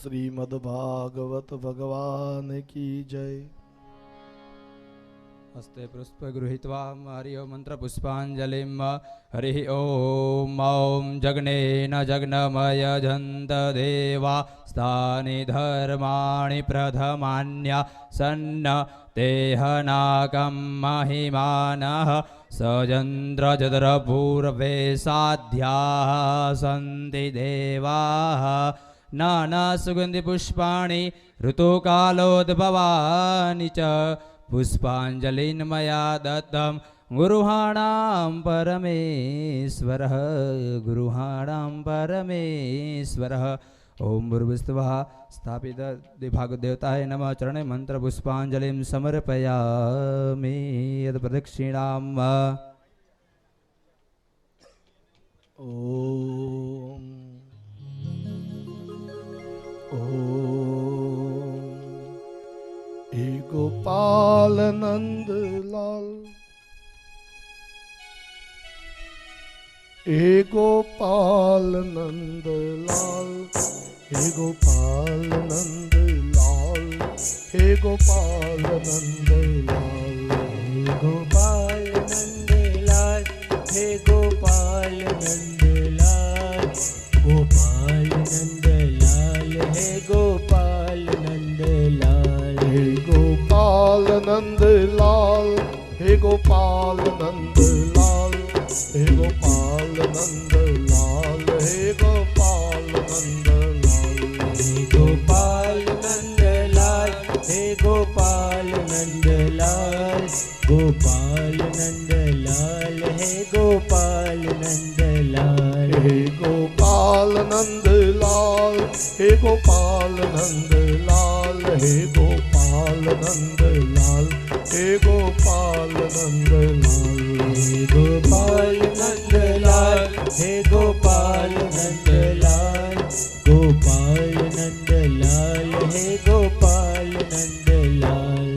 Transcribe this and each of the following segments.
श्रीमद्भागवत भगवान की जय। हस्ते पुष्प गृहीत्वा हरिः मंत्र पुष्पांजलिं हरिः ओम ॐ जग्नेन जग्नमय जन्त देवा स्थानि धर्माणि प्रथमान्या सन्न तेहनाकं महिमानः सजन्द्रचन्द्रपूर्वे साध्याः सन्ति देवाः नाना सुगंधि पुष्पाणि ऋतुकालोद्भवानि च पुष्पांजलिं मया दत्तं गुरुहाणां परमेश्वरः गुरुहाणां परमेश्वरः। ओम भूर्भुवस्सुवः स्थापित दिभागदेवताय नमः चरणे मंत्र पुष्पांजलिं समर्पयामि यद प्रदक्षिणां ओम हे गोपाल नंद लाल, हे गोपाल नंद लाल, हे गोपाल नंद लाल, हे गोपाल नंद लाल, हे गोपाल नंद लाल, हे गोपाल नंद लाल, गोपाल नंद लाल, हे गोपाल नंद लाल, हे गोपाल नंद लाल, हे गोपाल नंद लाल, हे गोपाल नंद लाल, हे गोपाल नंद लाल, हे गोपाल नंद लाल, हे गोपाल नंद लाल, गोपाल नंद लाल, हे गोपाल नंद लाल, हे गोपाल नंद लाल, हे गोपाल नंद लाल, हे गोपाल नंद लाल, हे गोपाल नंद लाल, हे गोपाल नंद लाल, हे गोपाल नंद लाल, गोपाल नंद लाल, हे गोपाल नंद लाल।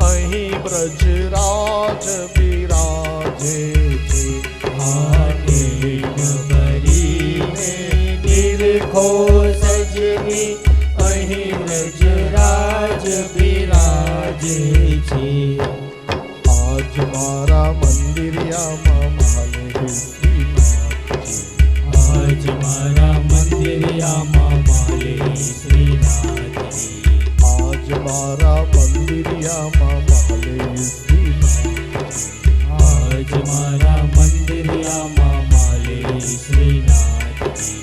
અહીં બ્રજરાજ બિરાજે છે. આને ભરીને નિરખો સજની અહીં વ્રજરાજ બિરાજે છે. આજ મારા મંદિરિયામાં માલે શ્રીનાથજી. આજ મારા મંદિરિયામાં માલે શ્રીનાથજી. આજ મારા મંદિરિયામાં માલે શ્રીનાથજી. આજ મારા મંદિરિયામાં માલે શ્રીનાથજી.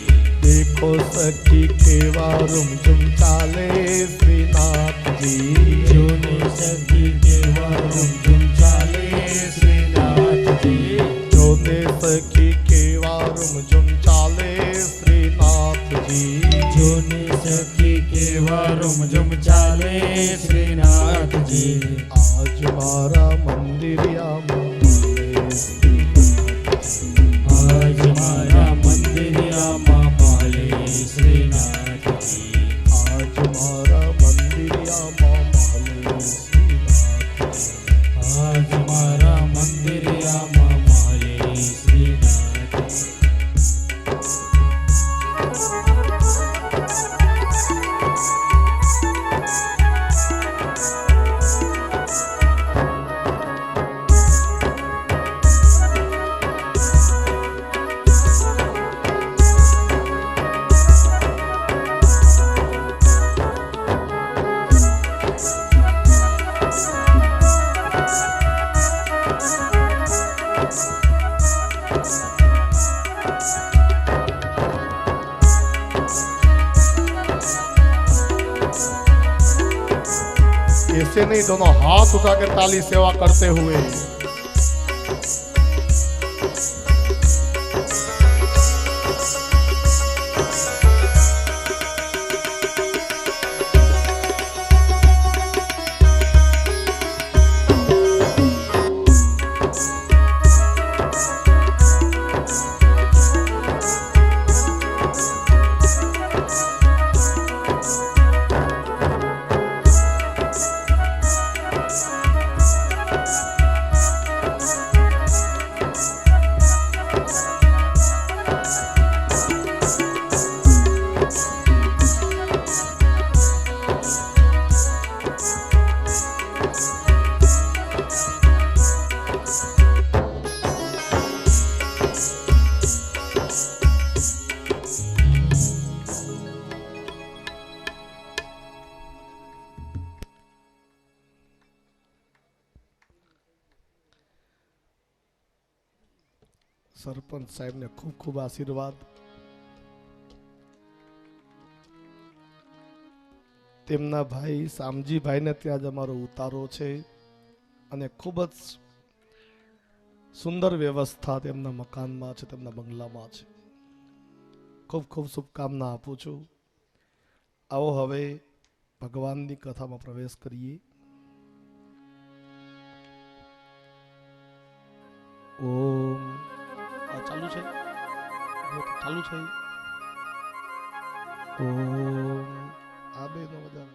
દેખો સખી કેવા રૂમઝુમ ચાલે શ્રીનાથજી. જોને સખી કેવા રૂમઝુમ ચાલે શ્રીનાથજી. જોને સખી કેવા રૂમઝુમ ચાલે શ્રીનાથજી. જોને સખી કેવા રૂમઝુમ ચાલે શ્રીનાથજી. આજ મારા મંદિરિયામાં માલે શ્રીનાથજી. આજ મારા મંદિરિયામાં માલે શ્રીનાથજી. આજ મારા મંદિરિયામાં માલે શ્રીનાથજી. આજ મારા મંદિરિયામાં માલે શ્રીનાથજી. ऐसे नहीं, दोनों हाथ उठा कर ताली सेवा करते हुए સરપંચ સાહેબને ખૂબ ખૂબ આશીર્વાદ. તેમના ભાઈ શામજીભાઈને ત્યાં જ અમારો ઉતારો છે અને ખૂબ જ સુંદર વ્યવસ્થા તેમના મકાનમાં છે, તેમના બંગલામાં છે. ખૂબ ખૂબ શુભકામના આપું છું. આવો હવે ભગવાનની કથામાં પ્રવેશ કરીએ. ઓમ ચાલુ છે, ચાલુ છે. ઓમ આ બે નો બધા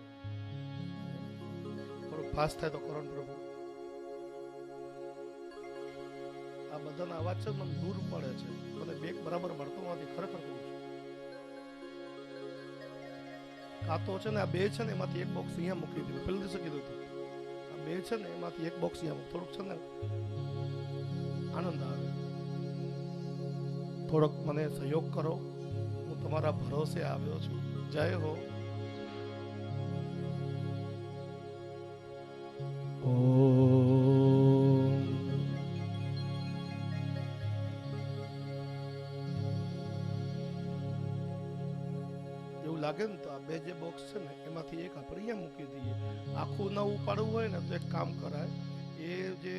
થોડું ફાસ્ટ થાય તો કરો ને પ્રભુ. આ બધાનો અવાજ છે મને દૂર પડે છે, મને બેગ બરાબર મળતો નથી. ખરેખર કહું છું. કાતો છે ને આ બે છે ને એમાંથી એક બોક્સ અહીંયા મૂકી દીધું. પેલા દિવસે કીધું હતું આ બે છે ને એમાંથી એક બોક્સ અહીંયા મૂક. થોડુંક છે ને આનંદ આવે. થોડોક મને સહયોગ કરો. હું તમારા ભરોસે આવ્યો છું. જય હો. એવું લાગે ને તો આ બે જે બોક્સ છે ને એમાંથી એક આપણે અહીંયા મૂકી દઈએ. આખું ન ઉપાડવું હોય ને તો એક કામ કરાય, એ જે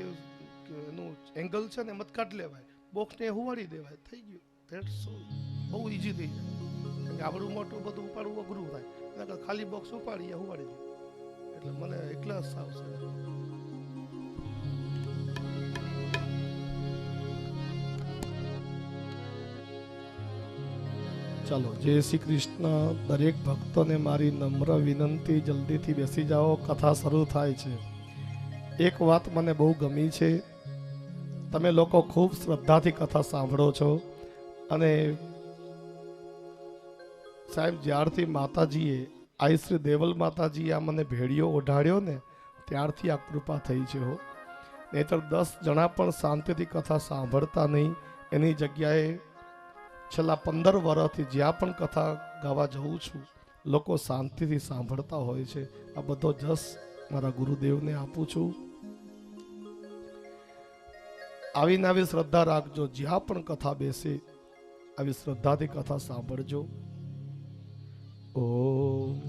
એનું એંગલ છે ને એમ જ કાઢી લેવાય, બોક્સને હુવાડી દેવાય. થઈ ગયું. That's all. બહુ ઈઝી થઈ જાય. કારણ કે આવડું મોટું બધું ઉપાડવું અઘરું થાય. એટલે ખાલી બોક્સ ઉપાડીએ હુવાડી દઈએ એટલે મને એકલા આવશે. ચાલો, જય શ્રી કૃષ્ણ. દરેક ભક્તોને મારી નમ્ર વિનંતી, જલ્દીથી બેસી જાઓ. કથા શરૂ થાય છે. એક વાત મને બહુ ગમી છે, તમે લોકો ખૂબ શ્રદ્ધાથી કથા સાંભળો છો અને સાહેબ જ્યારથી માતાજીએ આઈ શ્રી દેવલ માતાજીએ આ મને ભેડિયો ઓઢાડ્યો ને ત્યારથી આ કૃપા થઈ છે હો. નહીતર 10 જણા પણ શાંતિથી કથા સાંભળતા નહીં. એની જગ્યાએ છેલ્લા 15 વર્ષથી જ્યાં પણ કથા ગાવા જઉં છું લોકો શાંતિથી સાંભળતા હોય છે. આ બધો જસ મારા ગુરુદેવને આપું છું. આવીને આવી શ્રદ્ધા રાખજો. જ્યાં પણ કથા બેસે આવી શ્રદ્ધાથી કથા સાંભળજો. ઓમ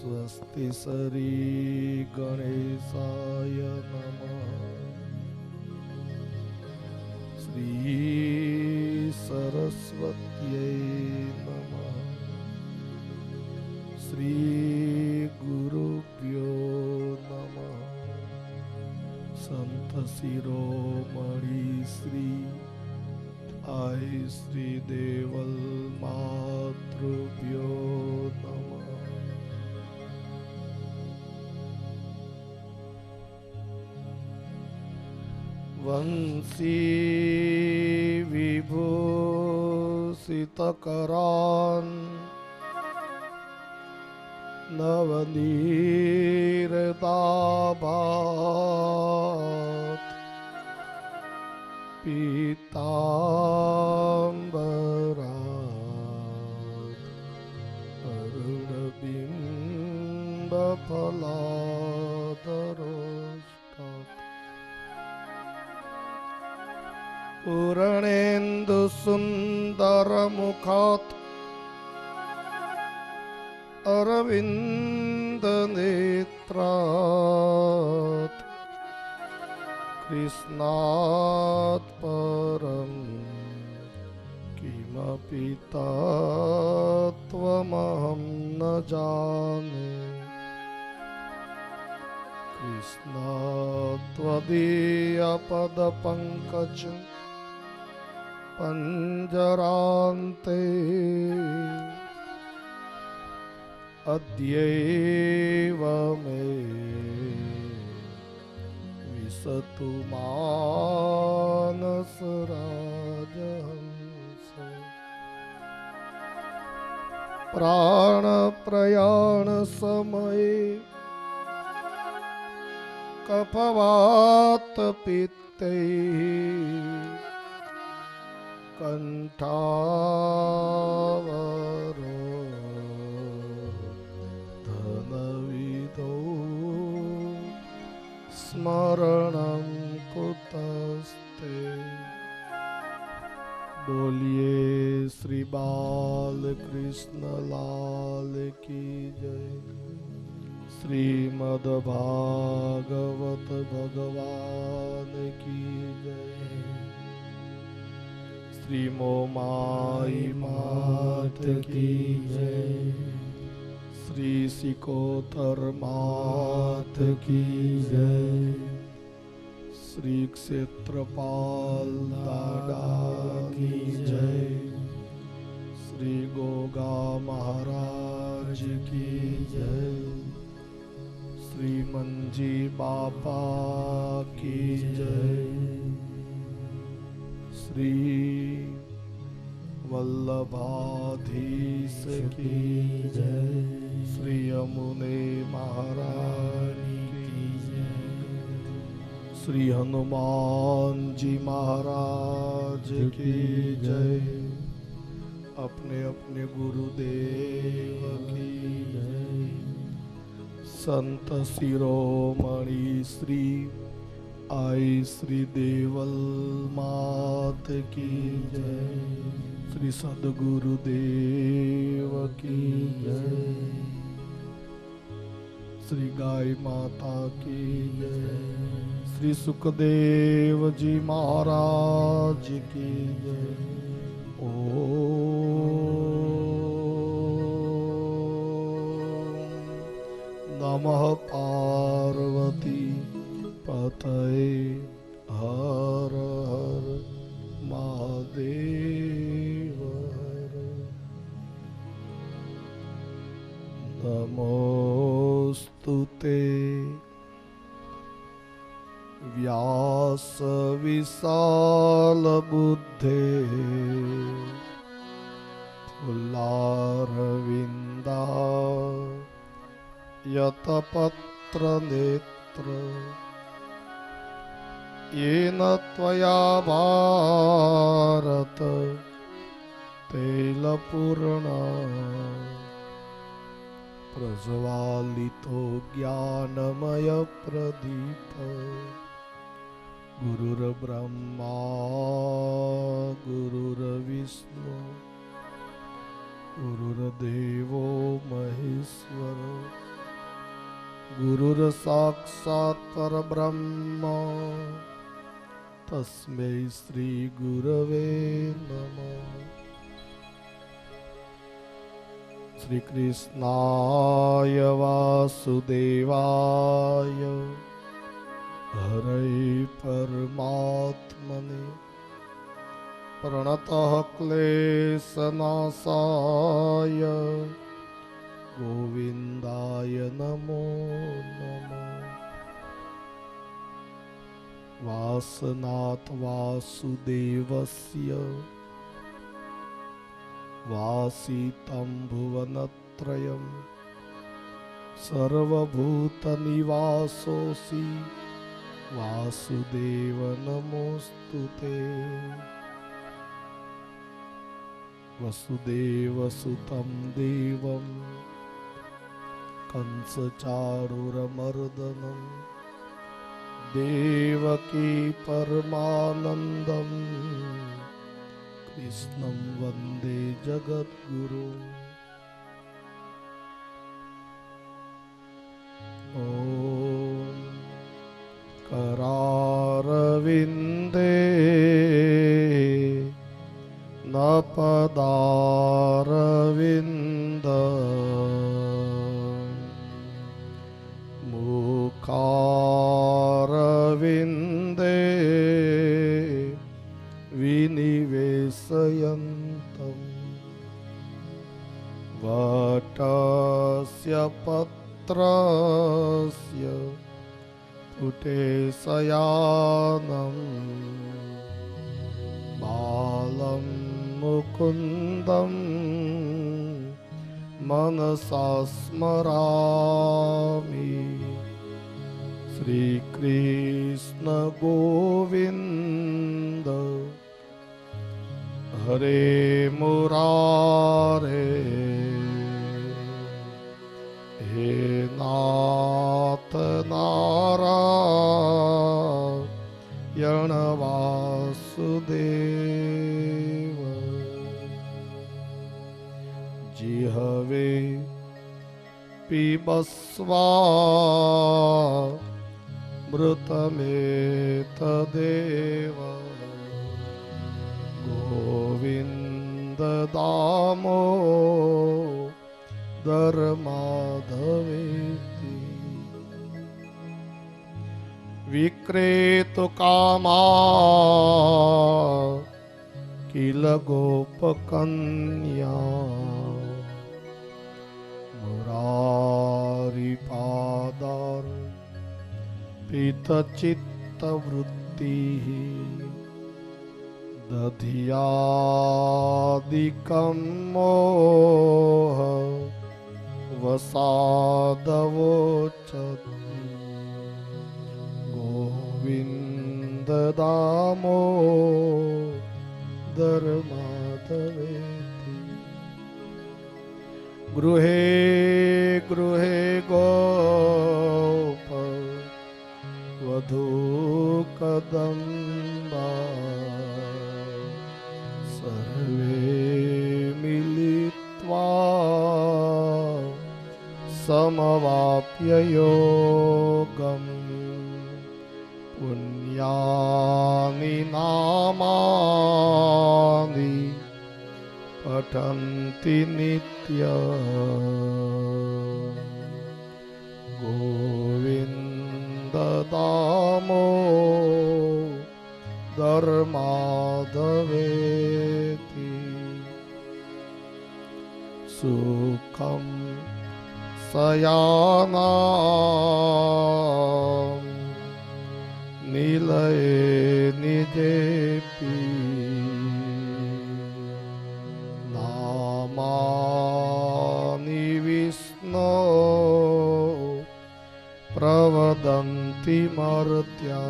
સ્વસ્તિ શ્રી ગણેશાય નમઃ. શ્રી સરસ્વત્યૈ નમઃ. શ્રી ગુરુભ્યો નમઃ. સંત શિરોમણી શ્રી આઈ શ્રી દેવલ માતૃભ્યો નમઃ. વંશી વિભૂષિતકરાન નવનીરદાભાત પીતાંબરાત અરુણબિંબફલાધરોષ્ટાત પૂર્ણેન્દુ સુંદર મુખાત અરવિંદ નેત્રાત કૃષ્ણાત પરમ કિમપી તત્વમહં ન જાને. કૃષ્ણાત્વદીય પદ પંકજ પંજરાંતે અદ્યૈવ મે વિસતુ માનસ રાજહંસ. પ્રાણ પ્રયાણ સમયે કફવાત પિત્તૈ કંઠાવરો ધનવિદો સ્મરણં કુતસ્તે. બોલીએ શ્રી બાલકૃષ્ણ લાલ કી જય. શ્રીમદ ભાગવત ભગવાન કી જય. શ્રી મોમાઈ માત કી જય. શ્રી સિકોતર માત કી જય. શ્રી ક્ષેત્રપાલ દાદા કી જય. की जय श्रीमंजी बापा की जय श्री वल्लभाधीश की जय श्री यमुने महाराज की जय श्री हनुमान जी महाराज की जय अपने अपने गुरुदेव की जय संत शिरोमणि श्री आई श्री देवल मात की जय श्री सदगुरुदेव की जय श्री गाय माता की जय श्री सुखदेव जी महाराज की जय नमः पार्वती पतये हर हर महादेव हर नमोस्तुते व्यास विशाल बुद्धे फुल्लारविंदा यतपत्र नेत्र येन त्वया भारत तैलपूर्णा प्रज्वालितो ज्ञानमय प्रदीप गुरुर्ब्रह्मा गुरुर्विष्णु गुरुर्देवो महेश्वर गुरुर्साक्षात् परब्रह्म तस्मै श्री गुरवे नमः श्री कृष्णाय वासुदेवाय हरे परमात्मने प्रणतः क्लेशनाशाय गोविन्दाय नमो नमः वासनात् वासुदेवस्य वासितं भुवनत्रयं सर्वभूतनिवासोऽसि वासुदेव नमोऽस्तुते वसुदेवसुतं देवं कंसचारुरमर्दनं देवकी परमानन्दं कृष्णं वन्दे जगद्गुरुम् ॐ करारविन्दे न पदारविन्द मुखारविन्दे विनिवेशयन्तम् वटस्य पत्रस्य पुटे शयानम् बालं मुकुन्दं मनसा स्मरामि श्रीकृष्ण गोविन्द हरे मुरारे हे नाथ नारायण वासुदेव जिहवे पिबस्वा मृतमेतदेव गोविन्द दामो धर्माधवेति विक्रेतुकामा किल गोपकन्या मुरारिपादार पीतचित्तवृत्तिः दधियादिकं मोह वसादवोचत् गोविन्ददामोदर माधवेति गृहे गृहे गोप वधूकदम्बा सर्वे मिलित्वा समवाप्य योगम् पुण्यानि नामानि पठन्ति नित्यम् गोविन्ददामोदर माधवेति सुखं शयानां निलये निजेपि नामानि विष्णो प्रवदन्ति मर्त्या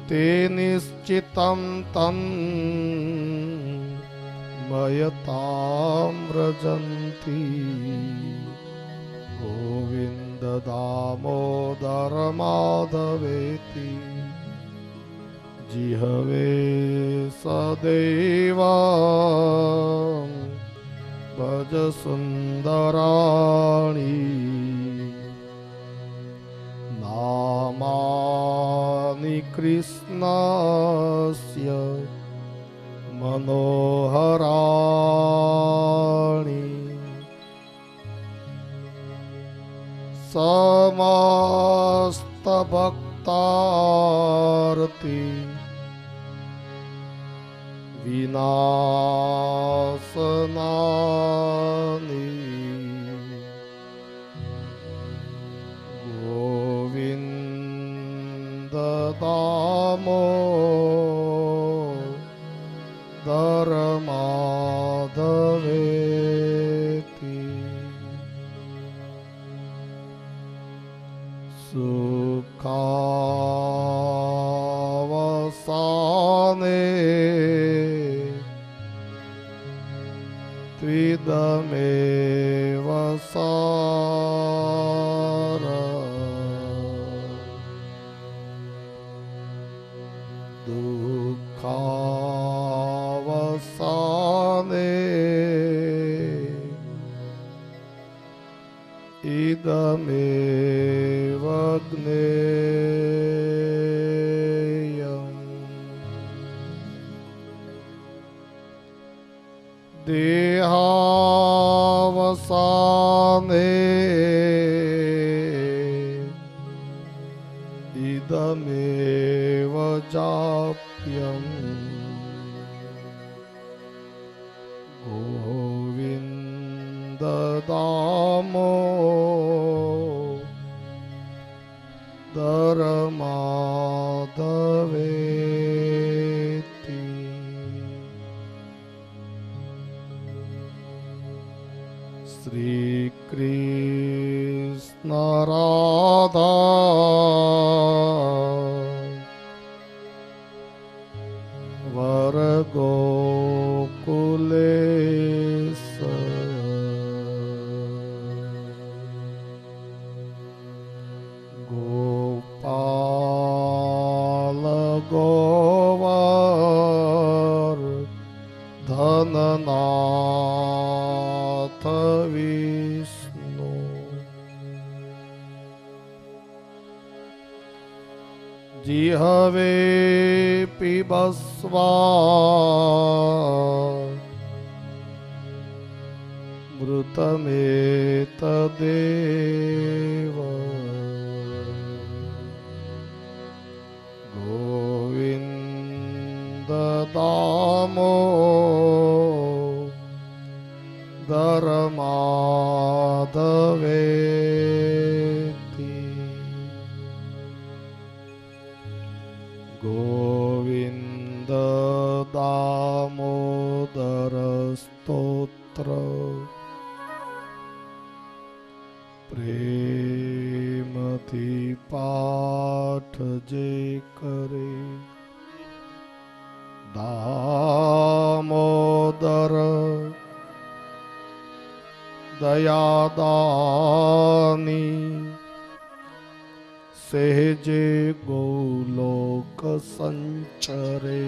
ते निश्चितं तन् मयतां व्रजन्ति गोविन्द दामोदर माधवेति जिहवे सदैव भज सुन्दराणि नामानि कृष्णस्य मनोहराणि समस्त भक्तार्ति विनाशनानि गोविन्द दामोदर माधवेति सुखावसाने त्विदमेव सार दुःखावसाने इदमेव ज्ञेयम् देहावसाने इदमेव जाप्यम् गोविन्द दामोदर माधवेति श्री कृष्ण राधा वर गोकुलेश गोपाल गोवर धननाथ विष्णु जिहवे पिबस्वा मृतमेतदेव गोविन्द दामोदर माधवेति गोविन्द दामोदर स्तोत्र प्रेमथी पाठ जे करे दामोदर दयादानी सहजे गोलोक संचरे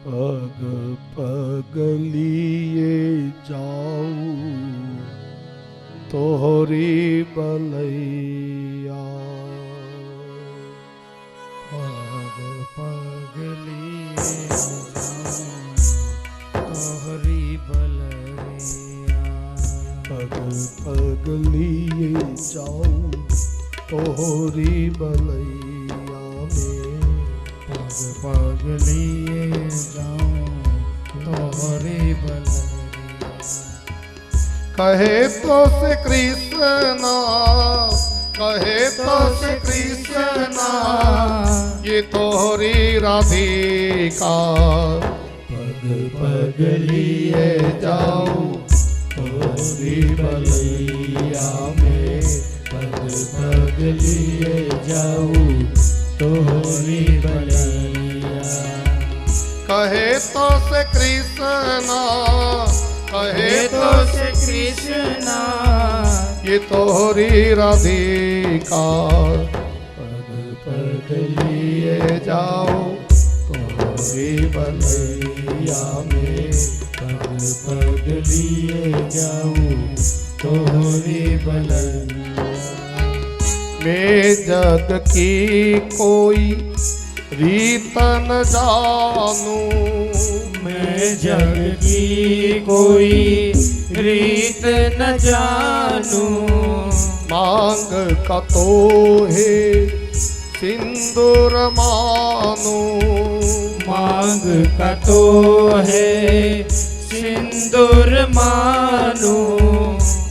पग पग लिए जाऊं तोहरी बलैया पग पग लिए तोहरी बलैया पग पग लिए जाऊं तोहरी बलैया में पग पग लिए जाऊं तोहरी बलैया कहे तो से कृष्णा कहे तो से कृष्णा ये तोहरी राधिका पग पग लिए जाऊं तोहरी बलैया में पग पग लिए जाऊं तोहरी बलैया कहे तो से कृष्णा कहे तो से कृष्णा ये तोहरी राधिका पग पग लिए जाओ तोहरी बलैया में पग पग लिए जाऊं तोहरी बलैया मैं जग की कोई रीत न जानू मैं जग की कोई रीत न जानू मांग का तो है सिंदूर मानो मांग का तो है सिंदूर मानो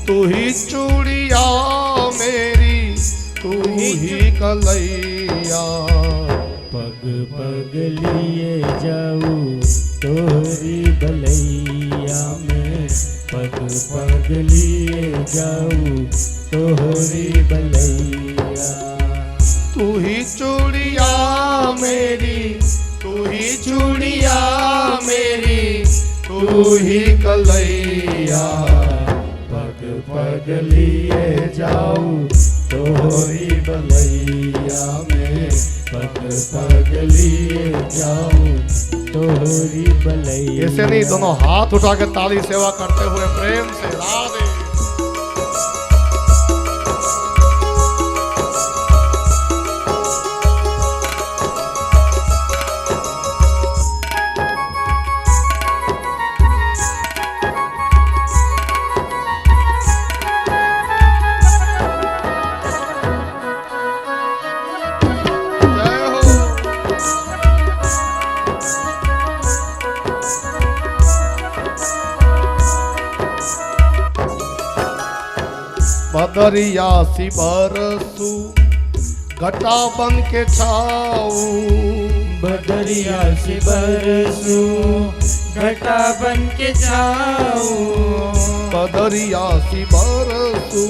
तू ही चूड़िया मेरी तू ही कलैया पग पग लिए जाऊं तोहरी बलैया में पग पग लिए जाऊं तोहरी बलैया तू ही चूड़िया मेरी तू ही चूड़िया मेरी तू ही कलैया पग पग लिए जाऊं तोहरी बलैया में पग पग लिए जाऊं तोहरी बलैया ऐसे नहीं दोनों हाथ उठा के ताली सेवा करते हुए प्रेम से राधे बदरिया सी बरसू घटा बन के छाऊ बदरिया से बरसू घटा बन के जाऊं बदरिया सी बरसू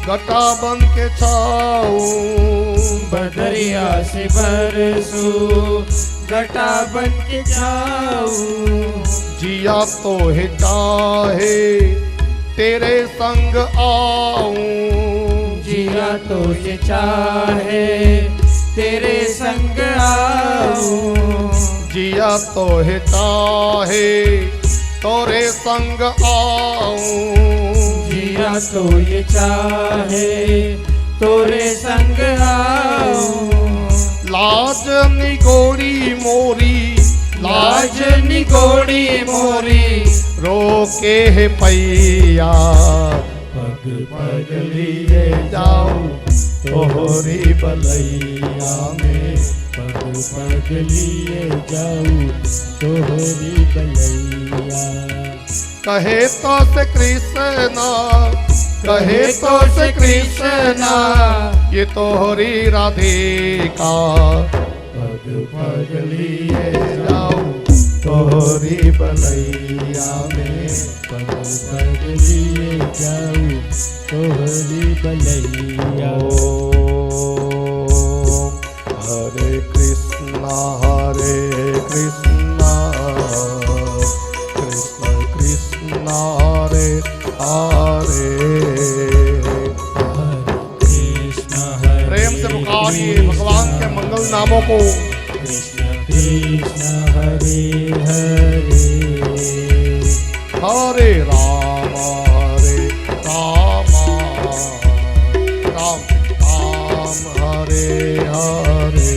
घटा बन के छाऊ बदरिया से बरसू घटा बन के जाऊं जिया तो है चाहे तेरे संग आऊं जिया तो ये चाहे तेरे संग आऊं जिया तो है चाहे तोरे संग आऊं जिया तो ये चाहे तोरे संग आऊं लाज निगोड़ी मोरी लाज निगोड़ी मोरी रोके है पैया पग पग लिए जाऊं तोहरी बलैया में, पग पग लिए जाऊं तोहरी बलैया। कहे तो से कृष्णा, कहे तो से कृष्णा, ये तोहरी राधिका। पग पग लिए जाऊं तोहरी बलैया में, पग पग लिए जाऊं तोहरी बलैया। हरे कृष्णा कृष्ण कृष्ण हरे हरे। प्रेम से पुकारिए भगवान के मंगल नामों को। कृष्ण कृष्ण हरे हरे, हरे राम राम राम हरे हरे।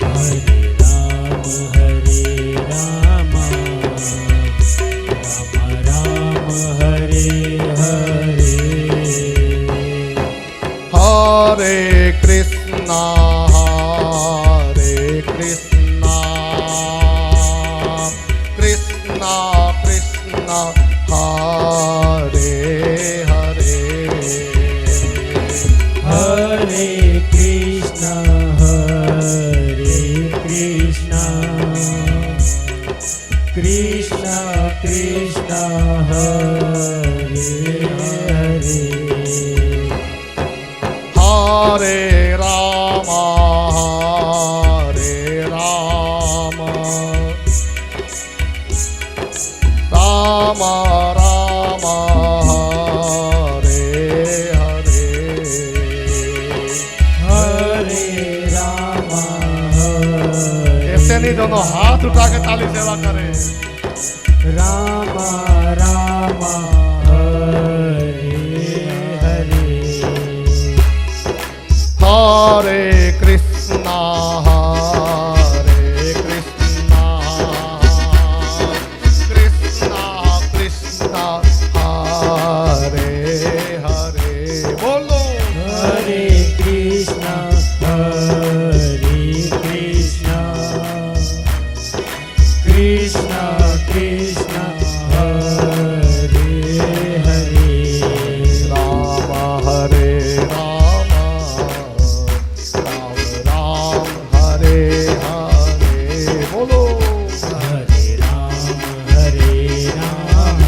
हरे राम राम राम हरे हरे। हरे कृष्णा कृष्णा कृष्णा कृष्णा हरे हरे। हरे कृष्णा कृष्णा कृष्णा हरे हरे। हरे राम राम राम राम हरे हरे। हरे राम ऐसे नहीं, दोनों हाथ उठा के ताली सेवा करें। राम राम हरे हरे। हरे कृष्णा कृष्णा कृष्णा हरे हरे। बोलो हरे कृष्णा कृष्णा कृष्णा हरे हरे। राम हरे राम राम राम हरे हरे। बोलो हरे राम राम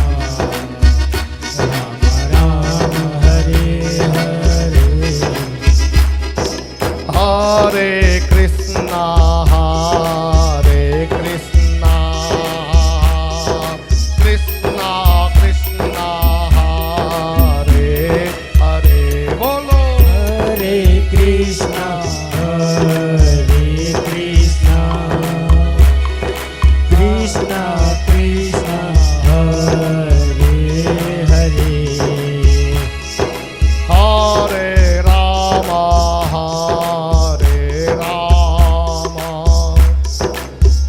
राम हरे हरे। हरे कृष्णा कृष्णा कृष्णा हरे हरे। बोलो हरे कृष्णा कृष्णा कृष्णा हरे हरे। हरे राम हरे राम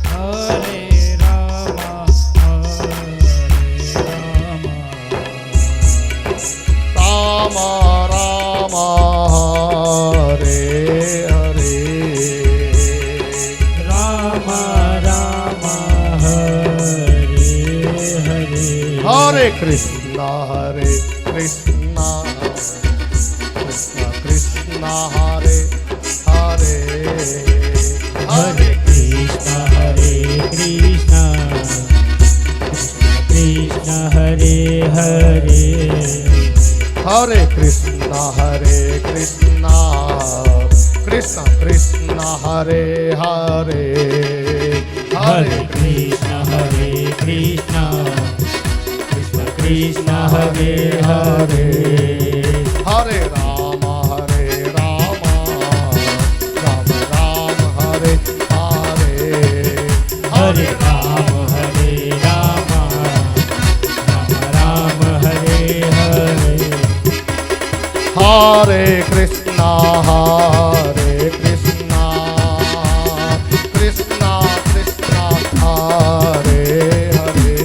हरे राम राम राम हरे हरे। राम राम हरे हरे। हरे कृष्णा कृष्णा कृष्णा हरे हरे। हरे कृष्णा कृष्णा कृष्णा हरे हरे। हरे कृष्णा कृष्णा कृष्ण कृष्ण हरे हरे। हरे कृष्णा कृष्णा कृष्ण कृष्ण हरे हरे। हरे राम राम राम हरे हरे। हरे राम राम राम हरे हरे। हरे कृष्णा कृष्णा कृष्णा कृष्णा हरे हरे।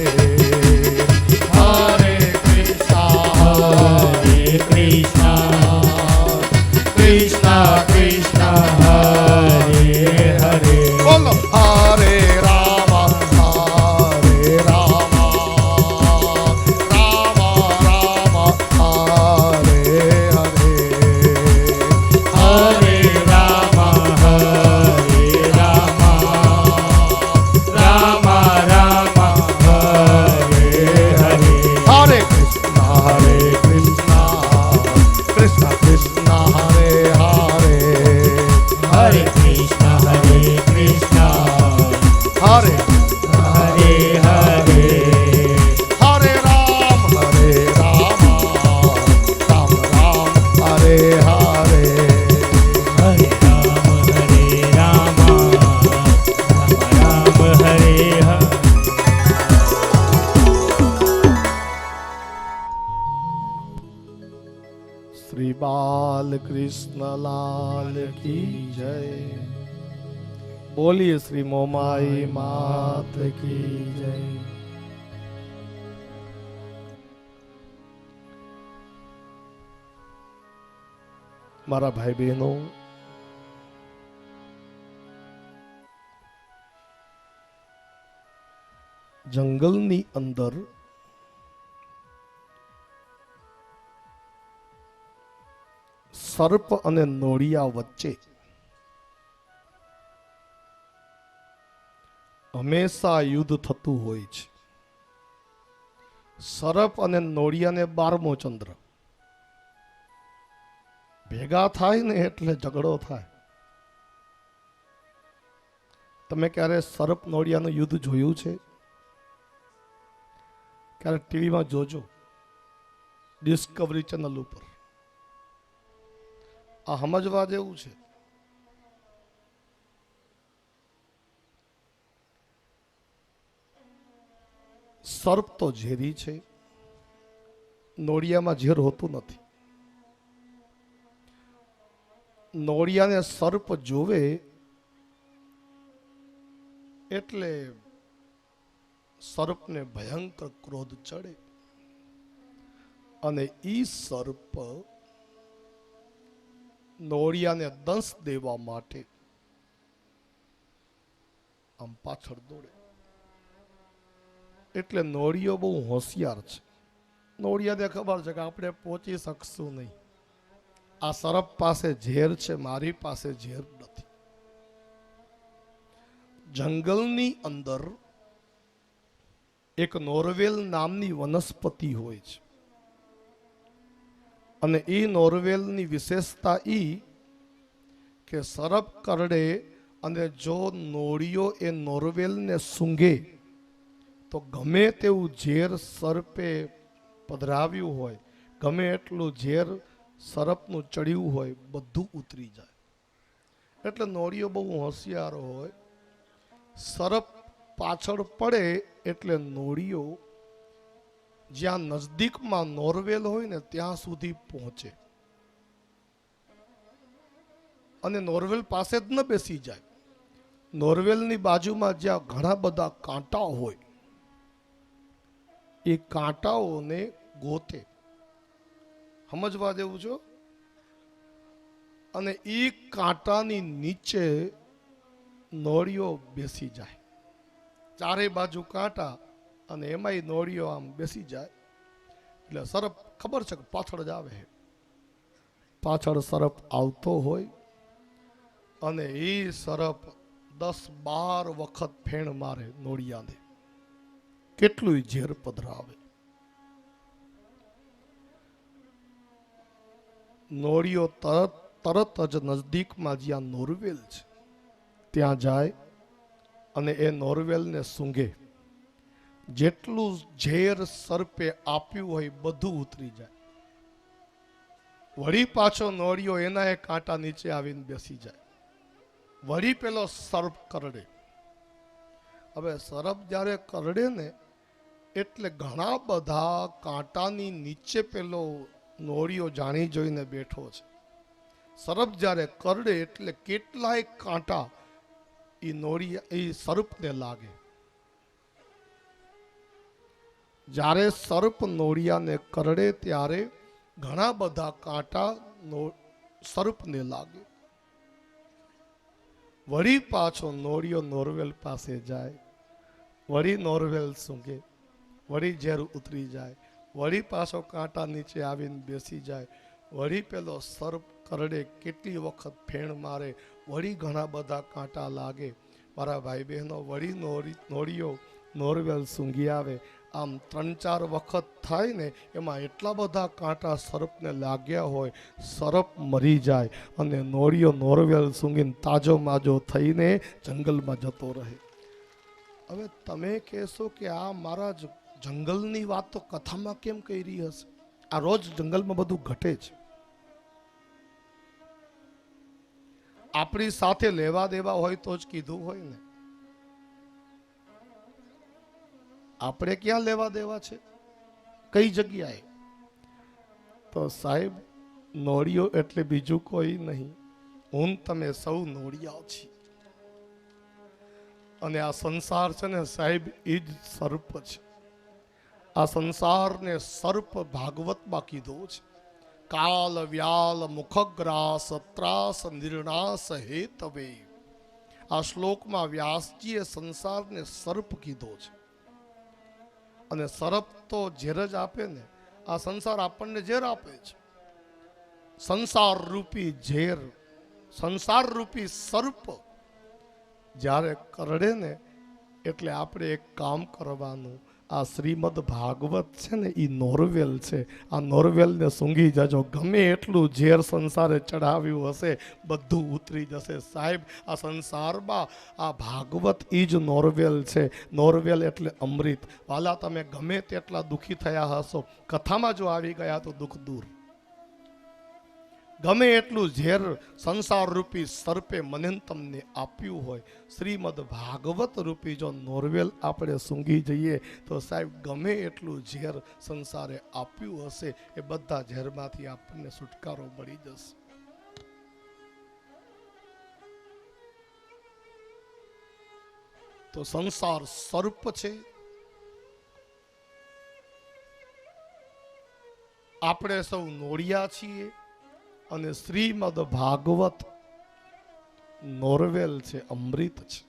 બાલ કૃષ્ણ લાલ કી જય. બોલીએ શ્રી મોમાઈ માત કી જય. મારા ભાઈ બહેનો, જંગલની અંદર સર્પ અને નોળિયા વચ્ચે હંમેશા યુદ્ધ થતું હોય છે. સર્પ અને નોળિયાને 12મો ચંદ્ર ભેગા થાય ને એટલે ઝઘડો થાય. તમે ક્યારે સર્પ નોળિયાનું યુદ્ધ જોયું છે? ક્યારે ટીવીમાં જોજો, ડિસ્કવરી ચેનલ ઉપર. આ સમજવા જેવું છે. સર્પ તો ઝેરી છે, નોળિયામાં ઝેર હોતું નથી. નોળિયાને સર્પ જોવે એટલે સર્પને ભયંકર ક્રોધ ચડે અને ઈ સર્પ નોળિયાને દંશ દેવા માટે આમ પાછળ દોડે. એટલે નોળિયો બહુ હોશિયાર છે. નોળિયાને ખબર છે કે આપણે પહોંચી શકશું નહીં. આ સર્પ પાસે ઝેર છે, મારી પાસે ઝેર નથી. જંગલની અંદર એક નોરવેલ નામની વનસ્પતિ હોય છે અને એ નોરવેલની વિશેષતા ઈ કે સર્પ કરડે અને જો નોળિયો એ નોરવેલને સૂંઘે તો ગમે તેવું ઝેર સર્પે પધરાવ્યું હોય, ગમે એટલું ઝેર સર્પનું ચડ્યું હોય, બધું ઉતરી જાય. એટલે નોળિયો બહુ હોશિયાર હોય. સર્પ પાછળ પડે એટલે નોળિયો જ્યાં નજદીકમાં નોરવેલ હોય ને ત્યાં સુધી પહોંચે અને નોરવેલ પાસે જ ન બેસી જાય. નોરવેલની બાજુમાં જ્યાં ઘણા બધા કાંટા હોય એ કાંટાઓને ગોતે. સમજવા જેવું છો? અને એ કાંટાની નીચે નોળિયો બેસી જાય. ચારે બાજુ કાંટા અને એમાંય નોળિયો આમ બેસી જાય. એટલે સર્પ ખબર છે કે પાછળ જ આવે. પાછળ સર્પ આવતો હોય અને એ સર્પ 10-12 વખત ફેણ મારે નોળિયાને. કેટલું ઝેર પધરાવે. નોળિયો તરત જ નજદીકમાં જ્યાં નોરવેલ છે ત્યાં જાય અને એ નોરવેલને સૂંઘે. જેટલું ઝેર સર્પે આપ્યું હોય બધું ઉતરી જાય. વળી પાછો નોળિયો એના એ કાંટા નીચે આવીને બેસી જાય. વળી પેલો સર્પ કરડે. હવે સર્પ જ્યારે કરડે ને એટલે ઘણા બધા કાંટાની નીચે પેલો નોળિયો જાણી જોઈને બેઠો છે. સર્પ જ્યારે કરડે એટલે કેટલાય કાંટા એ સર્પને લાગે. જ્યારે સર્પ નોળિયાને કરડે ત્યારે ઘણા બધા કાંટા સર્પને લાગે. વળી પાછો નોળિયો નોરવેલ પાસે જાય. વળી નોરવેલ સૂંઘે. વળી ઝેર ઉતરી જાય. વળી પાછો કાંટા નીચે આવીને બેસી જાય. વળી પેલો સર્પ કરડે કેટલી વખત ફેણ મારે. વળી ઘણા બધા કાંટા લાગે. મારા ભાઈ બહેનો, વળી નોળિયો નોરવેલ સૂંઘી આવે. આમ 3-4 વખત થાય ને એમાં એટલા બધા કાંટા સર્પને લાગ્યા હોય, સર્પ મરી જાય અને નોળિયો નોરવેલ સૂંઘીને તાજો માજો થઈને જંગલમાં જતો રહે. હવે તમે કહેશો કે આ મારા જંગલની વાત તો કથામાં કેમ કહી રહી હશે? આ રોજ જંગલમાં બધું ઘટે છે. આપણી સાથે લેવા દેવા હોય તો જ કીધું હોય ને. આપણે ક્યાં લેવા દેવા છે? કઈ જગ્યાએ? તો સાહેબ, નોળિયો એટલે બીજું કોઈ નહીં, હું તમે સૌ નોળિયા છીએ. અને આ સંસાર છે ને સાહેબ, એ જ સર્પ છે. આ સંસારને સર્પ ભાગવતમાં કીધો છે. કાલ વ્યાલ મુખગ્રાસ ત્રાસ નિર્ણાસ હેતવે. આ શ્લોકમાં વ્યાસજીએ સંસારને સર્પ કીધો છે. અને સર્પ તો ઝેર જ આપે ને, આ સંસાર આપણને ઝેર આપે છે. સંસાર રૂપી ઝેર, સંસાર રૂપી સર્પ જ્યારે કરડે ને, એટલે આપણે એક કામ કરવાનું. આ શ્રીમદ ભાગવત છે ને, એ નોરવેલ છે. આ નોરવેલને સૂંઘી જજો. ગમે એટલું ઝેર સંસારે ચડાવ્યું હશે, બધું ઉતરી જશે સાહેબ. આ સંસારમાં આ ભાગવત એ જ નોરવેલ છે. નોરવેલ એટલે અમૃત. વાલા, તમે ગમે તેટલા દુઃખી થયા હશો, કથામાં જો આવી ગયા તો દુઃખ દૂર. ગમે એટલું ઝેર સંસાર રૂપી સર્પે મને તમને આપ્યું હોય, શ્રીમદ ભાગવત રૂપી જો નોરવેલ આપણે સૂંઘી જઈએ તો સાહેબ ગમે એટલું ઝેર સંસારે આપ્યું હશે, એ બધા ઝેરમાંથી આપણને છુટકારો મળી જશે. તો સંસાર સર્પ છે. આપણે સૌ નોળિયા છીએ. અને શ્રીમદ ભાગવત નોરવેલ છે, અમૃત છે.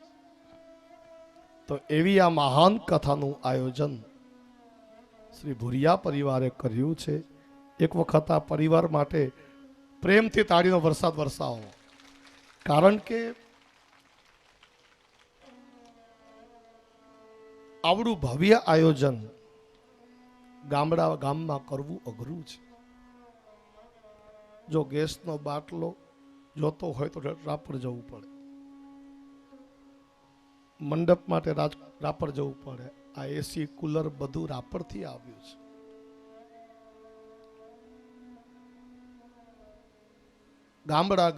તો એવી આ મહાન કથાનું આયોજન શ્રી ભુરિયા પરિવારે કર્યું છે. એક વખત આ પરિવાર માટે પ્રેમથી તાળીનો વરસાદ વરસાવો. કારણ કે આવડું ભવ્ય આયોજન ગામમાં કરવું અઘરું છે. જો ગેસનો બાટલો જોતો હોય તો રાપર જવું પડે, મંડપ માટે રાપર જવું પડે. આ એસી કુલર બધું રાપરથી આવ્યું છે.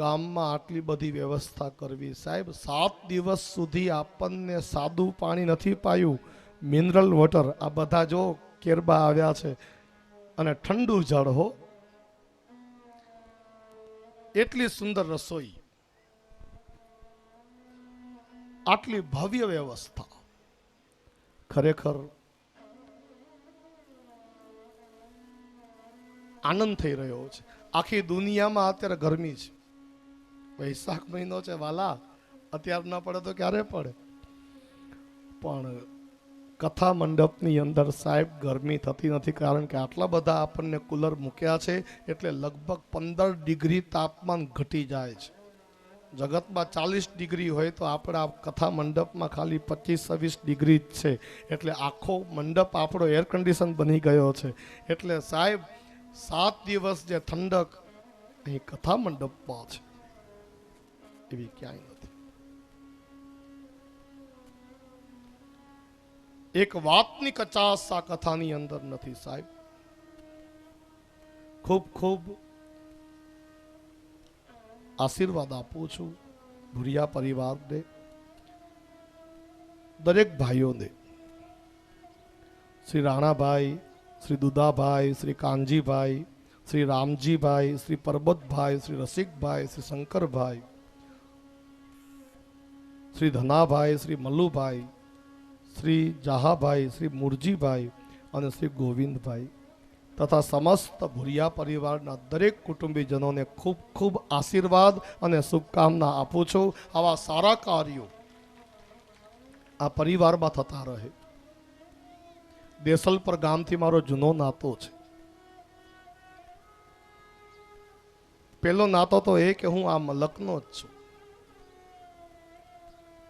ગામમાં આટલી બધી વ્યવસ્થા કરવી સાહેબ. 7 દિવસ સુધી આપણને સાદું પાણી નથી પાયું, મિનરલ વોટર. આ બધા જો કેરબા આવ્યા છે, અને ઠંડુ જળ હો. એટલી સુંદર રસોઈ, આટલી ભવ્ય વ્યવસ્થા, ખરેખર આનંદ થઈ રહ્યો છે. આખી દુનિયામાં અત્યારે ગરમી છે. વૈશાખ મહિનો છે વાલા, અત્યારે ના પડે તો ક્યારે પડે? પણ કથા મંડપની અંદર સાહેબ ગરમી થતી નથી, કારણ કે આટલા બધા આપણને કુલર મૂક્યા છે. એટલે લગભગ 15 ડિગ્રી તાપમાન ઘટી જાય છે. જગતમાં 40 ડિગ્રી હોય તો આપણા કથા મંડપમાં ખાલી 25-26 ડિગ્રી જ છે. એટલે આખો મંડપ આપણો એર કન્ડિશન બની ગયો છે. એટલે સાહેબ 7 દિવસ જે ઠંડક અહીં કથા મંડપમાં છે, એવી ક્યાંય નથી. એક વાતની કચાશ આ કથાની અંદર નથી સાહેબ. ખૂબ ખૂબ આશીર્વાદ આપું છું ભુરિયા પરિવારને, દરેક ભાઈઓને. શ્રી રાણાભાઈ, શ્રી દુદાભાઈ, શ્રી કાનજીભાઈ, શ્રી રામજીભાઈ, શ્રી પરબતભાઈ, શ્રી રસિકભાઈ, શ્રી શંકરભાઈ, શ્રી ધનાભાઈ, શ્રી મલ્લુભાઈ, શ્રી જહાભાઈ, શ્રી મુરજીભાઈ અને શ્રી ગોવિંદભાઈ તથા સમસ્ત ભુરિયા પરિવારના દરેક કુટુંબીજનોને ખૂબ ખૂબ આશીર્વાદ અને શુભકામના આપું છું. આવા સારા કાર્યો આ પરિવારમાં થતા રહે. દેસલપર ગામથી મારો જૂનો નાતો છે. પેલો નાતો તો એ કે હું આ મલકનો જ છું.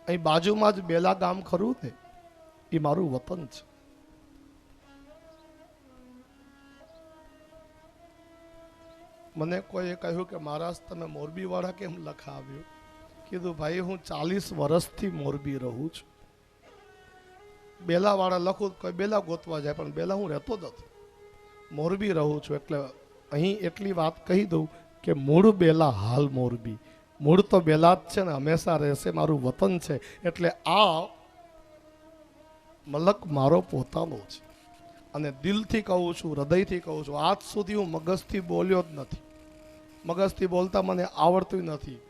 અહીં બાજુમાં જ બેલા ગામ ખરું ને, એ મારું વતન છે. મને કોઈએ કહ્યું કે મહારાજ તમે મોરબી વાળા કેમ લખાવ્યું? કીધું ભાઈ હું 40 વર્ષથી મોરબી રહું છું. બેલા વાળા લખું કોઈ બેલા ગોતવા જાય, પણ બેલા હું રહેતો જ નથી, મોરબી રહું છું. એટલે અહીં એટલી વાત કહી દઉં કે મૂળ બેલા હાલ મોરબી. મૂળ તો બેલા જ છે ને, હંમેશા રહેશે, મારું વતન છે. એટલે આ મલક મારો પોતાનો છે. અને દિલથી કહું છું, હૃદયથી કહું છું. આજ સુધી હું મગજથી બોલ્યો જ નથી. મગજથી બોલતા મને આવડતું નથી.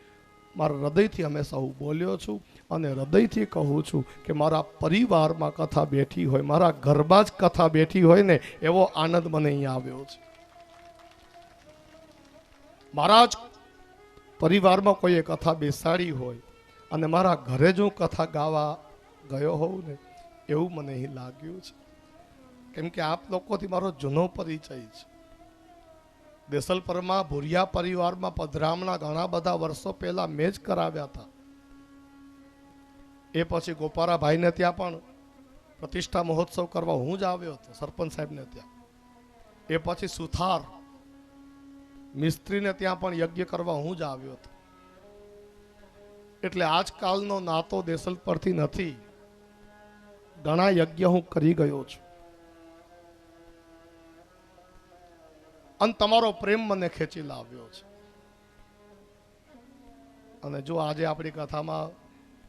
મારા હૃદયથી હંમેશા હું બોલ્યો છું અને હૃદયથી કહું છું કે મારા પરિવારમાં કથા બેઠી હોય, મારા ઘરમાં જ કથા બેઠી હોય ને એવો આનંદ મને અહીંયા આવ્યો છે. મારા જ પરિવારમાં કોઈએ કથા બેસાડી હોય અને મારા ઘરે જ હું કથા ગાવા ગયો હોઉં ને એવું મને અહીં લાગ્યું છે. કેમ કે આપ લોકોથી મારો જૂનો પરિચય છે. દેસલપરમાં ભુરિયા પરિવારમાં પધરામણા ઘણા બધા વર્ષો પહેલા મેં જ કરાવ્યા હતા. એ પછી ગોપારાભાઈને ત્યાં પણ પ્રતિષ્ઠા મહોત્સવ કરવા હું જ આવ્યો હતો, સરપંચ સાહેબને ત્યાં. એ પછી સુથાર મિસ્ત્રીને ત્યાં પણ યજ્ઞ કરવા હું જ આવ્યો હતો. એટલે આજકાલનો નાતો દેસલ પરથી નથી. ઘણા યજ્ઞ હું કરી ગયો છું અને તમારો પ્રેમ મને ખેંચી લાવ્યો છે. અને જો આજે આપણી કથામાં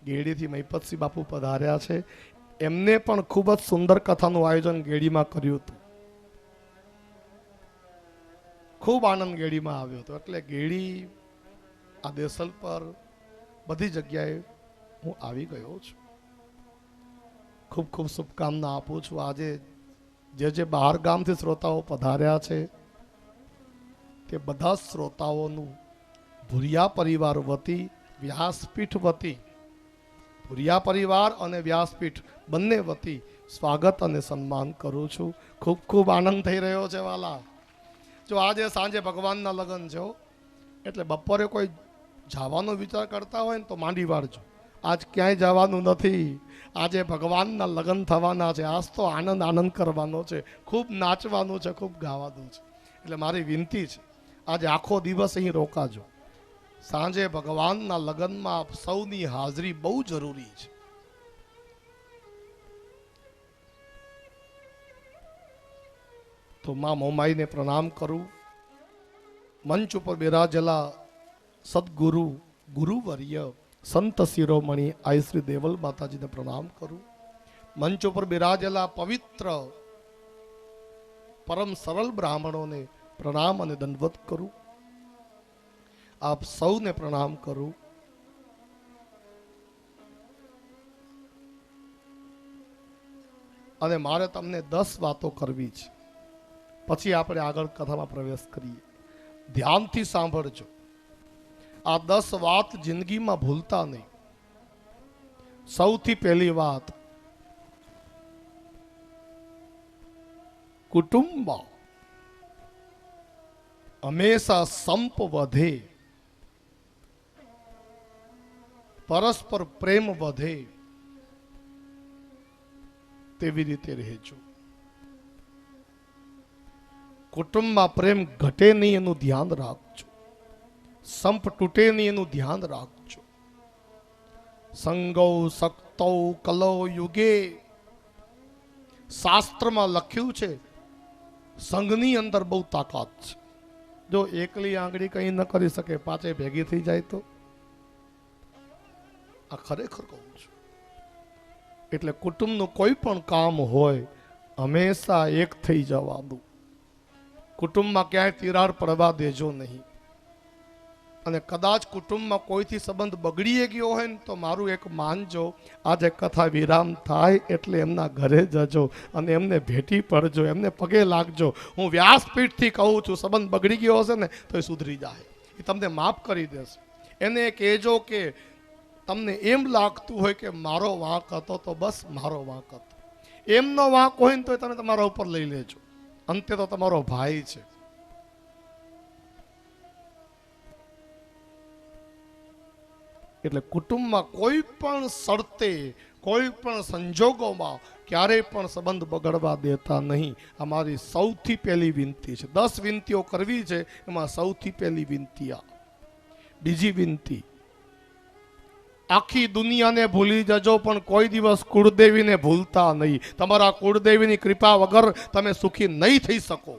ગેડીથી મહિપતસિંહ બાપુ પધાર્યા છે, એમને પણ ખૂબ જ સુંદર કથાનું આયોજન ગેડીમાં કર્યું હતું. ખૂબ આનંદ ગેડીમાં આવ્યો હતો. એટલે ગેડી આ દેસલ પર બધી જગ્યાએ હું આવી ગયો છું. ખૂબ ખૂબ શુભકામના આપું છું. આજે જે બહાર ગામથી શ્રોતાઓ પધાર્યા છે તે બધા શ્રોતાઓનું ભુરિયા પરિવાર વતી, વ્યાસપીઠ વતી, ભુરિયા પરિવાર અને વ્યાસપીઠ બંને વતી સ્વાગત અને સન્માન કરું છું. ખૂબ ખૂબ આનંદ થઈ રહ્યો છે વાલા. જો આજે સાંજે ભગવાનના લગ્ન છે એટલે બપોરે કોઈ જવાનો વિચાર કરતા હોય ને તો માંડી વાળજો. આજ ક્યાંય જવાનું નથી. આજે ભગવાનના લગ્ન થવાના છે. આજ તો આનંદ આનંદ કરવાનો છે, ખૂબ નાચવાનું છે, ખૂબ ગાવાનું છે. એટલે મારી વિનંતી છે આજે આખો દિવસ અહીં રોકાજો. સાંજે ભગવાનના લગ્નમાં સૌની હાજરી બહુ જરૂરી છે. તો માં મોમાઈને પ્રણામ કરું. મંચ ઉપર બિરાજેલા સદગુરુ ગુરુવર્ય સંત શિરોમણી આઈ શ્રી દેવલ માતાજીને પ્રણામ કરું. મંચ ઉપર બિરાજેલા પવિત્ર પરમ સરળ બ્રાહ્મણોને પ્રણામ અને દંડવત કરું. આપ સૌને પ્રણામ કરું. અને મારે તમને 10 વાતો કરવી છે, પછી આપણે આગળ કથામાં પ્રવેશ કરીએ. ધ્યાનથી સાંભળજો. આ 10 વાત જિંદગીમાં ભૂલતા નહીં. સૌથી પહેલી વાત, કુટુંબમાં હંમેશા સંપ વધે, પરસ્પર પ્રેમ વધે તેવી રીતે રહેજો. કુટુંબમાં પ્રેમ ઘટે નહીં એનું ધ્યાન રાખજો. સંપ તૂટે નહીં એનું ધ્યાન રાખજો. સંગૌ સક્તૌ કલૌ યુગે, શાસ્ત્રમાં લખ્યું છે સંઘની અંદર બહુ તાકાત છે. જો એકલી આંગળી કઈ ન કરી શકે, પાછે ભેગી થઈ જાય તો. આ ખરેખર કહું છું. એટલે કુટુંબનું કોઈ પણ કામ હોય હંમેશા એક થઈ જવાનું. કુટુંબમાં ક્યાંય તિરાડ પડવા દેજો નહીં. અને કદાચ કુટુંબમાં કોઈથી સંબંધ બગડી ગયો હોય ને તો મારું એક માનજો, આજે કથા વિરામ થાય એટલે એમના ઘરે જજો અને એમને ભેટી પડજો, એમને પગે લાગજો. હું વ્યાસપીઠથી કહું છું, સંબંધ બગડી ગયો હશે ને તો એ સુધરી જાય, એ તમને માફ કરી દેશે. એને કહેજો કે તમને એમ લાગતું હોય કે મારો વાંક હતો તો બસ મારો વાંક હતો. એમનો વાંક હોય ને તો તમે તમારા ઉપર લઈ લેજો. અંતે તો તમારો ભાઈ છે. એટલે કુટુંબમાં કોઈ પણ શરતે, કોઈ પણ સંજોગોમાં ક્યારેય પણ સંબંધ બગડવા દેતા નહીં. અમારી સૌથી પહેલી વિનંતી છે. 10 વિનંતીઓ કરવી છે, એમાં સૌથી પહેલી વિનંતી આ. બીજી વિનંતી, આખી દુનિયાને ભૂલી જજો પણ કોઈ દિવસ કુળદેવીને ભૂલતા નહીં. તમારા કુળદેવીની કૃપા વગર તમે સુખી નહીં થઈ શકો.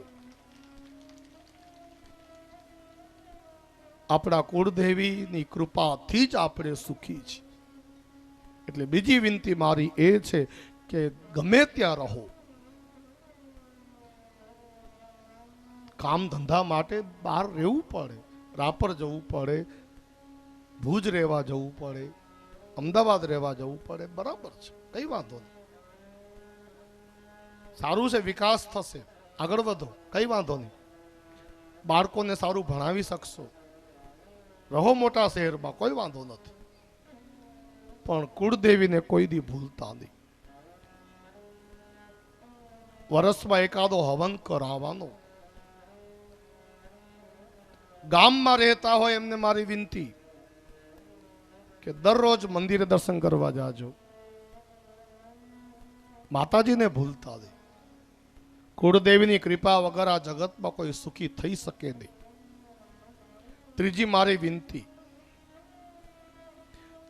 આપણા કુળદેવીની કૃપાથી જ આપણે સુખી છીએ. એટલે બીજી વિનંતી મારી એ છે કે ગમે ત્યાં રહો, કામ ધંધા માટે બહાર રહેવું પડે, રાપર જવું પડે, ભુજ રહેવા જવું પડે, અમદાવાદ રહેવા જવું પડે, બરાબર છે, કઈ વાંધો નહીં. સારું છે, વિકાસ થશે, આગળ વધો, કઈ વાંધો નહીં. બાળકોને સારું ભણાવી શકશો, રહો મોટા શહેરમાં, કોઈ વાંધો નથી. પણ કુળદેવીને કોઈ દી ભૂલતા નહીં. વર્ષમાં એકાદો હવન કરાવવાનો. ગામમાં રહેતા હોય એમને મારી વિનંતી કે દરરોજ મંદિરે દર્શન કરવા જાજો. માતાજીને ભૂલતા નહીં. કુળદેવીની કૃપા વગર આ જગતમાં કોઈ સુખી થઈ શકે નહીં. ત્રીજી મારી વિનંતી,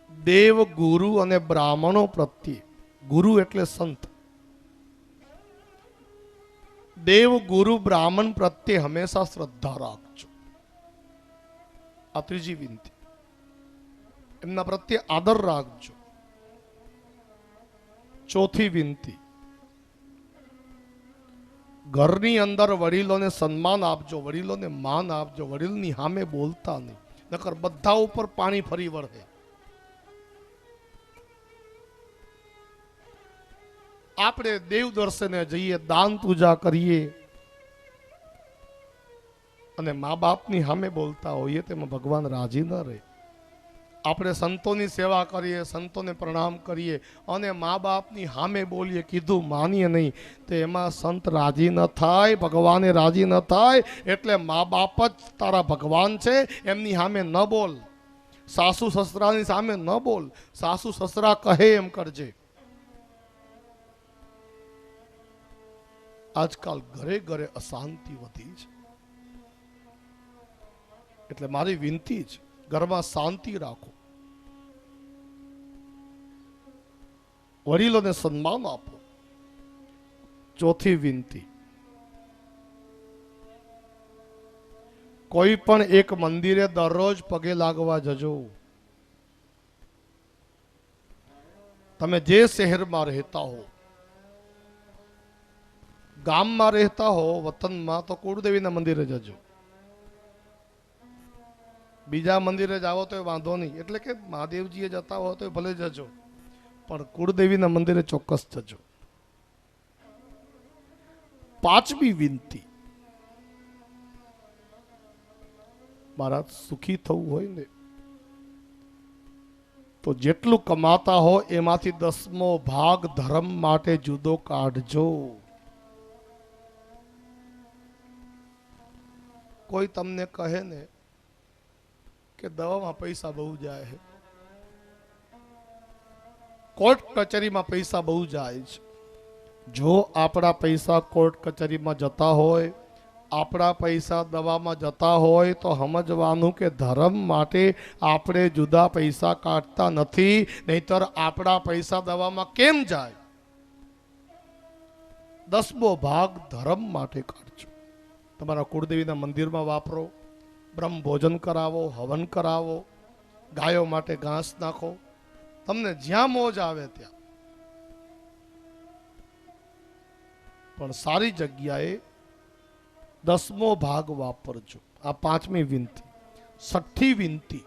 દેવ, ગુરુ અને બ્રાહ્મણો પ્રત્યે, ગુરુ એટલે સંત, દેવ, ગુરુ, બ્રાહ્મણ પ્રત્યે હંમેશા શ્રદ્ધા રાખજો. આ ત્રીજી વિનંતી. એમના પ્રત્યે આદર રાખજો. ચોથી વિનંતી, ઘરની અંદર વડીલોને સન્માન આપજો, વડીલોને માન આપજો, વડીલની સામે બોલતા નહીં, નકર બધા ઉપર પાણી ફરી વળે. આપણે દેવ દર્શને જઈએ, દાન પૂજા કરીએ અને મા બાપની સામે બોલતા હોઈએ તેમાં ભગવાન રાજી ન રહે. આપણે સંતોની સેવા કરીએ, સંતોને પ્રણામ કરીએ અને મા બાપની સામે બોલીએ, કીધું માનીએ નહીં, તો એમાં સંત રાજી ન થાય, ભગવાને રાજી ન થાય. એટલે મા બાપ જ તારા ભગવાન છે, એમની સામે ન બોલ. સાસુ સસરાની સામે ન બોલ. સાસુ સસરા કહે એમ કરજે. આજકાલ ઘરે ઘરે અશાંતિ વધી છે. એટલે મારી વિનંતી છે, ઘરમાં શાંતિ રાખો, વડીલોને સન્માન આપો. ચોથી વિનંતી, કોઈ પણ એક મંદિરે દરરોજ પગે લાગવા જજો. તમે જે શહેરમાં રહેતા હો, ગામમાં રહેતા હો, વતનમાં, તો કુળદેવીના મંદિરે જજો. બીજા મંદિરે જાઓ તો વાંધો નહીં, એટલે કે મહાદેવજીએ જતા હો તો ભલે જજો, પણ કુળદેવીના મંદિરે ચોક્કસ જજો. પાંચમી વિનંતી, મારા સુખી થવું હોય ને તો જેટલું કમાતા હો એમાંથી 10મો ભાગ ધર્મ માટે જુદો કાઢજો. કોઈ તમને કહે ને કે દવામાં પૈસા બહુ જાય છે, કોર્ટ કચેરીમાં પૈસા બહુ જાય છે. જો આપણા પૈસા કોર્ટ કચેરીમાં જતા હોય, આપણા પૈસા દવામાં જતા હોય, તો સમજવાનું કે ધર્મ માટે આપણે જુદા પૈસા કાઢતા નથી, નહીતર આપણા પૈસા દવામાં કેમ જાય? 10મો ભાગ ધર્મ માટે કાઢજો. તમારા કુળદેવીના મંદિરમાં વાપરો, બ્રહ્મ ભોજન કરાવો, હવન કરાવો, ગાયો માટે ઘાસ નાખો, તમને જ્યાં મોજ આવે ત્યાં. પણ સારી જગ્યાએ 10મો ભાગ વાપરજો. આ પાંચમી વિનંતી. છઠ્ઠી વિનંતી,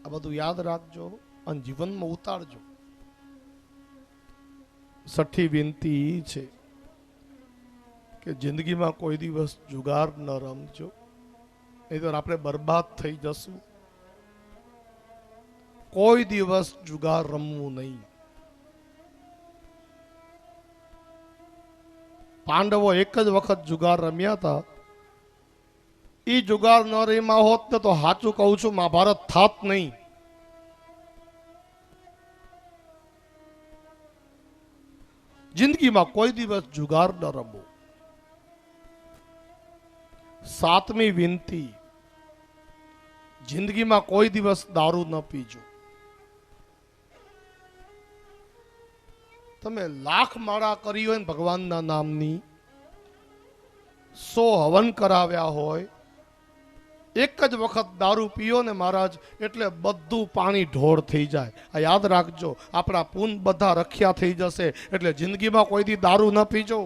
આ બધું યાદ રાખજો અને જીવનમાં ઉતારજો. છઠ્ઠી વિનંતી છે કે જિંદગીમાં કોઈ દિવસ જુગાર ન રમજો, નહીં તો આપણે બરબાદ થઈ જશું. કોઈ દિવસ જુગાર રમવું નહીં. પાંડવો એક જ વખત જુગાર રમ્યા હતા. એ જુગાર ન રમ્યા હોત ને તો સાચું કહું છું, મહાભારત થાત નહીં. જિંદગીમાં કોઈ દિવસ જુગાર ન રમવો. સાતમી વિનંતી, જિંદગીમાં કોઈ દિવસ દારૂ ન પીજો. તમે લાખ માળા કરી હોય ને ભગવાનના નામની, 100 હવન કરાવ્યા હોય, એક જ વખત દારૂ પીઓ ને મહારાજ, એટલે બધું પાણી ઢોળ થઈ જાય. આ યાદ રાખજો, આપણા પૂન બધા રખ્યા થઈ જશે. એટલે જિંદગીમાં કોઈ દી દારૂ ન પીજો.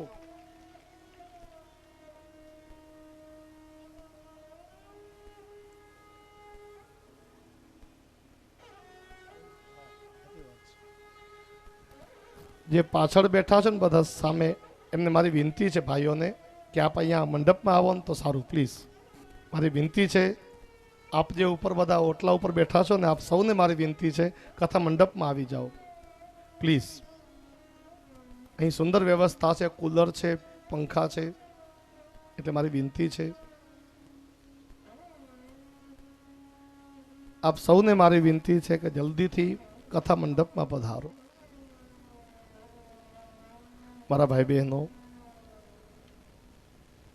જે પાછળ બેઠા છે ને બધા સામે, એમને મારી વિનંતી છે ભાઈઓને કે આપ અહીંયા મંડપમાં આવો ને તો સારું, પ્લીઝ. મારી વિનંતી છે, આપ જે ઉપર બધા ઓટલા ઉપર બેઠા છો ને, આપ સૌને મારી વિનંતી છે, કથા મંડપમાં આવી જાઓ પ્લીઝ. અહીં સુંદર વ્યવસ્થા છે, કુલર છે, પંખા છે, એટલે મારી વિનંતી છે. આપ સૌને મારી વિનંતી છે કે જલ્દીથી કથા મંડપમાં પધારો. મારા ભાઈ બહેનો,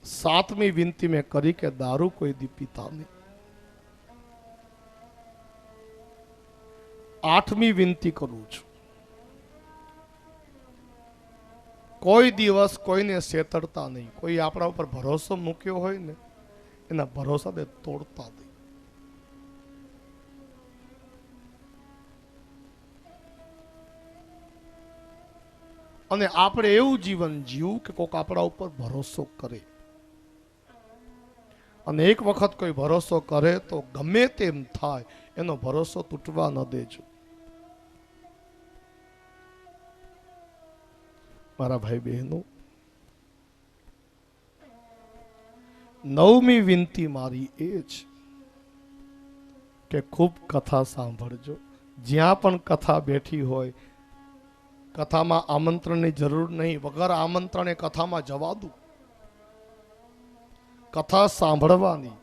7મી વિનંતી મેં કરી કે દારૂ કોઈ દી પીતા નહીં. 8મી વિનંતી કરું છું, કોઈ દિવસ કોઈને છેતરતા નહીં. કોઈ આપણા ઉપર ભરોસો મૂક્યો હોય ને, એના ભરોસાને તોડતા નહીં. અને આપણે એવું જીવન જીવવું કે કોઈક આપણા ઉપર ભરોસો કરે. અને એક વખત કોઈ ભરોસો કરે તો ગમે તેમ થાય, એનો ભરોસો તૂટવા ન દેજો. મારા ભાઈ બહેનો, 9મી વિનંતી મારી એ છે કે ખૂબ કથા સાંભળજો. જ્યાં પણ કથા બેઠી હોય, કથામાં આમંત્રણની જરૂર નહીં, વગર આમંત્રણે કથામાં જવા દો. કથા સાંભળવાની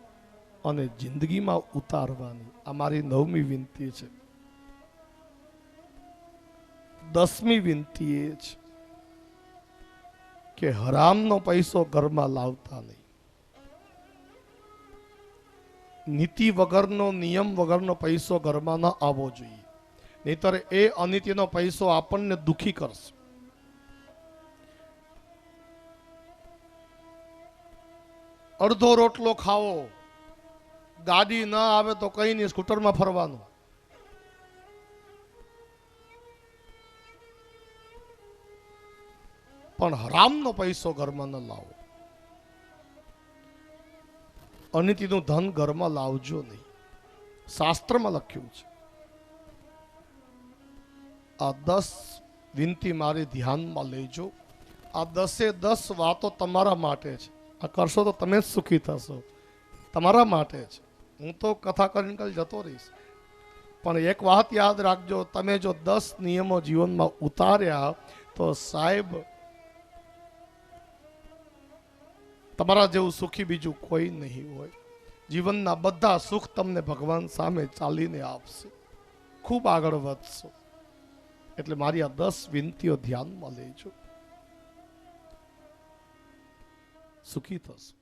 અને જિંદગીમાં ઉતારવાની, આ મારી 9મી વિનંતી છે. 10મી વિનંતી એ છે કે હરામનો પૈસો ઘરમાં લાવતા નહીં. નીતિ વગરનો, નિયમ વગરનો પૈસો ઘરમાં ન આવવો જોઈએ, નહીતર એ અનિતિનો પૈસો આપણને દુખી કરશે. અડધો રોટલો ખાવો, ગાડી ન આવે તો કઈ નહીં, સ્કૂટરમાં ફરવાનું. પણ હરામનો પૈસો ઘરમાં ન લાવો. અનિતિનું ધન ઘરમાં લાવજો નહીં. શાસ્ત્રમાં લખ્યું છે. આ 10 વિનંતી મારી ધ્યાનમાં લેજો. આ 10 વાતો તમારા માટે છે. આ કરશો તો તમે જ સુખી થશો, તમારા માટે છે. હું તો કથા કરીને કાલ જતો રહીશ, પણ એક વાત યાદ રાખજો, તમે જો 10 નિયમો જીવનમાં ઉતાર્યા તો સાહેબ તમારા જેવું સુખી બીજું કોઈ નહીં હોય. જીવનના બધા સુખ તમને ભગવાન સામે ચાલીને આપશે, ખૂબ આગળ વધશો. એટલે મારી આ 10 વિનંતીઓ ધ્યાનમાં લેજો, સુખી થશો.